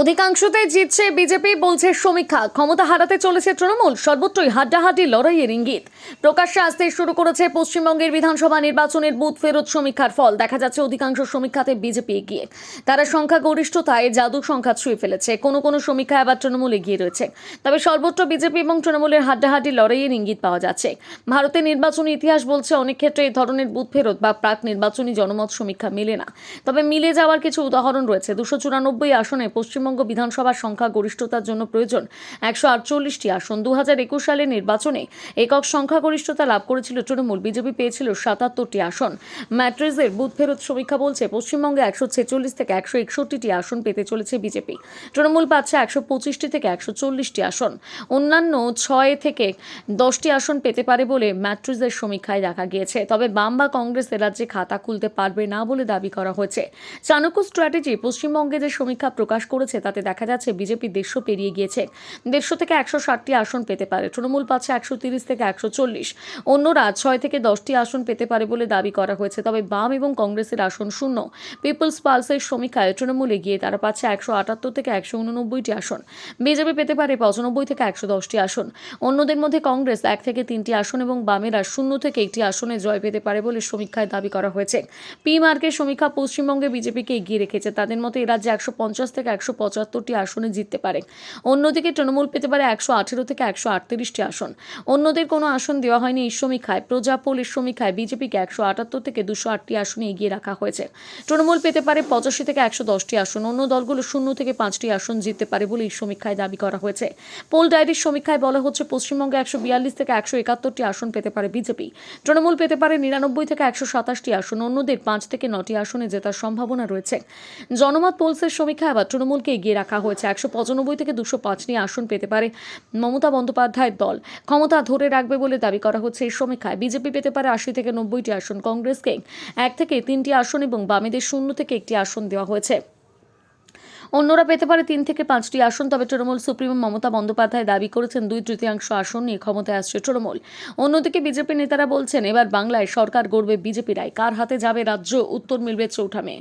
অধিকাংশতে জিতছে বিজেপি, বলছে সমীক্ষা। ক্ষমতা হারাতে চলেছে তৃণমূল, সর্বত্রই হাড্ডাহাড্ডি লড়াইয়ের ইঙ্গিত। প্রকাশ্যে আসতে শুরু করেছে পশ্চিমবঙ্গের বিধানসভা নির্বাচনের বুথ ফেরত সমীক্ষার ফল। দেখা যাচ্ছে অধিকাংশ সমীক্ষাতে বিজেপি এগিয়ে। তারা সংখ্যাগরিষ্ঠতায় জাদু সংখ্যা ছুঁয়ে ফেলেছে। কোনো কোনো সমীক্ষায় আবার তৃণমূল এগিয়ে রয়েছে। তবে সর্বত্র বিজেপি এবং তৃণমূলের হাড্ডাহাড্ডি লড়াইয়ের ইঙ্গিত পাওয়া যাচ্ছে। ভারতের নির্বাচনী ইতিহাস বলছে অনেক ক্ষেত্রে এই ধরনের বুথ ফেরত বা প্রাক নির্বাচনী জনমত সমীক্ষা মেলে না। তবে মিলে যাওয়ার কিছু উদাহরণ রয়েছে। 294 আসনে পশ্চিমবঙ্গ বিধানসভার সংখ্যা গরিষ্ঠতার জন্য প্রয়োজন 148টি আসন। 2021 সালের নির্বাচনে একক সংখ্যাগরিষ্ঠতা লাভ করেছিল তৃণমূল, বিজেপি পেয়েছিল 77টি আসন। ম্যাট্রিজের বুথ ফেরত সমীক্ষা বলছে পশ্চিমবঙ্গে 146 থেকে 161টি আসন পেতে চলেছে বিজেপি। তৃণমূল পাচ্ছে 125টি থেকে 140টি আসন। অন্যান্য 6 থেকে 10টি আসন পেতে পারে বলে ম্যাট্রিজের সমীক্ষায় দেখা গিয়েছে। তবে বাম বা কংগ্রেস রাজ্যে খাতা খুলতে পারবে না বলে দাবি করা হয়েছে। চাণক্য স্ট্র্যাটেজি পশ্চিমবঙ্গে যে সমীক্ষা প্রকাশ করেছে তাতে দেখা যাচ্ছে বিজেপি 150 পেরিয়ে গিয়েছে। 150 থেকে 160টি আসন পেতে পারে। তৃণমূল পাচ্ছে 130 থেকে 140। অন্যরা 6 থেকে 10টি আসন পেতে পারে বলে দাবি করা হয়েছে। তবে বাম এবং কংগ্রেসের আসন শূন্য। পিপলস পালসের সমীক্ষায় তৃণমূল এগিয়ে, তারা পাচ্ছে 178 থেকে 189টি আসন। বিজেপি পেতে পারে 95 থেকে 110টি আসন। অন্যদের মধ্যে কংগ্রেস 1 থেকে 3টি আসন এবং বামেরা 0 থেকে 1টি আসনে জয় পেতে পারে বলে সমীক্ষায় দাবি করা হয়েছে। পি মার্কের সমীক্ষা পশ্চিমবঙ্গে বিজেপিকে এগিয়ে রেখেছে। তাদের মতে এই রাজ্যে 150 থেকে 175টি আসনে জিততে পারে। অন্যদিকে তৃণমূল পেতে পারে 118 থেকে 138টি আসন। অন্যদের কোনো আসন দেওয়া হয়নি এই সমীক্ষায়। প্রজাপোলের সমীক্ষায় বিজেপিকে 178 থেকে 208টি আসনে এগিয়ে রাখা হয়েছে। তৃণমূল পেতে পারে 85 থেকে 110টি আসন। অন্য দলগুলো 0 থেকে 5টি আসন জিততে পারে বলে এই সমীক্ষায় দাবি করা হয়েছে। পোল ডায়েরির সমীক্ষায় বলা হচ্ছে পশ্চিমবঙ্গে 142 থেকে 171টি আসন পেতে পারে বিজেপি। তৃণমূল পেতে পারে 99 থেকে 127টি আসন। অন্যদের 5 থেকে 9টি আসনে জেতার সম্ভাবনা রয়েছে। জনমত পোলসের সমীক্ষায় আবার তৃণমূলকে এগিয়ে রাখা হয়েছে। 195 থেকে 205টি আসন পেতে পারে মমতা বন্দ্যোপাধ্যায়ের দল। ক্ষমতা ধরে রাখবে বলে দাবি করা হচ্ছে এই সমীক্ষায়। বিজেপি পেতে পারে 80 থেকে 90টি আসন। কংগ্রেসকে 1 থেকে 3টি আসন এবং বামেদের 0 থেকে 1টি আসন দেওয়া হয়েছে। অন্যরা পেতে পারে 3 থেকে 5টি আসন। তবে তৃণমূল সুপ্রিমো মমতা বন্দ্যোপাধ্যায় দাবি করেছেন 2/3 আসন নিয়ে ক্ষমতায় আসছে তৃণমূল। অন্যদিকে বিজেপি নেতারা বলছেন এবার বাংলায় সরকার গড়বে বিজেপিরাই। কার হাতে যাবে রাজ্য, উত্তর মিলবে চৌঠা মে।